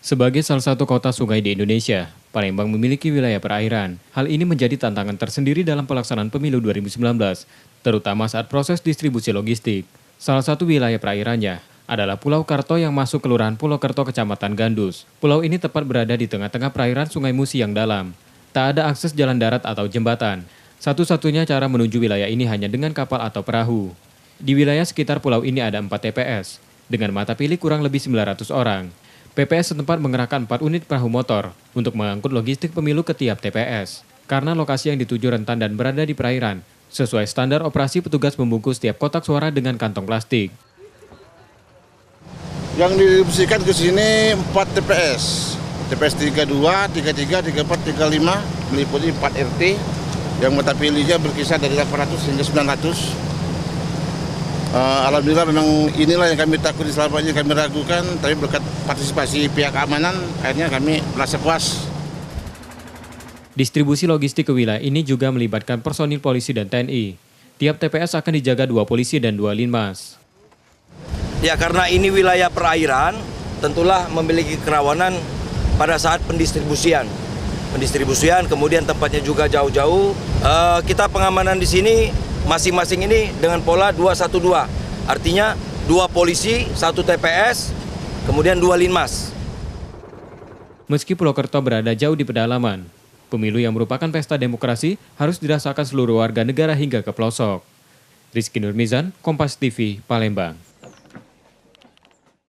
Sebagai salah satu kota sungai di Indonesia, Palembang memiliki wilayah perairan. Hal ini menjadi tantangan tersendiri dalam pelaksanaan pemilu 2019, terutama saat proses distribusi logistik. Salah satu wilayah perairannya adalah Pulau Karto yang masuk Kelurahan Pulau Kerto, Kecamatan Gandus. Pulau ini tepat berada di tengah-tengah perairan Sungai Musi yang dalam. Tak ada akses jalan darat atau jembatan. Satu-satunya cara menuju wilayah ini hanya dengan kapal atau perahu. Di wilayah sekitar pulau ini ada 4 TPS, dengan mata pilih kurang lebih 900 orang. PPS setempat mengerahkan 4 unit perahu motor untuk mengangkut logistik pemilu ke tiap TPS. Karena lokasi yang dituju rentan dan berada di perairan, sesuai standar operasi petugas membungkus tiap kotak suara dengan kantong plastik. Yang didistribusikan ke sini 4 TPS. TPS 32, 33, 34, 35, meliputi 4 RT. Yang mata pilihnya berkisar dari 800 hingga 900. Alhamdulillah memang inilah yang kami takuti selama ini kami ragukan, tapi berkat partisipasi pihak keamanan, akhirnya kami merasa puas. Distribusi logistik ke wilayah ini juga melibatkan personil polisi dan TNI. Tiap TPS akan dijaga 2 polisi dan 2 linmas. Ya, karena ini wilayah perairan, tentulah memiliki kerawanan pada saat pendistribusian. Kemudian tempatnya juga jauh-jauh. Kita pengamanan di sini masing-masing ini dengan pola 212. Artinya 2 polisi, 1 TPS, kemudian 2 linmas. Meski Pulau Kerto berada jauh di pedalaman, pemilu yang merupakan pesta demokrasi harus dirasakan seluruh warga negara hingga ke pelosok. Rizky Nurmizan, Kompas TV, Palembang.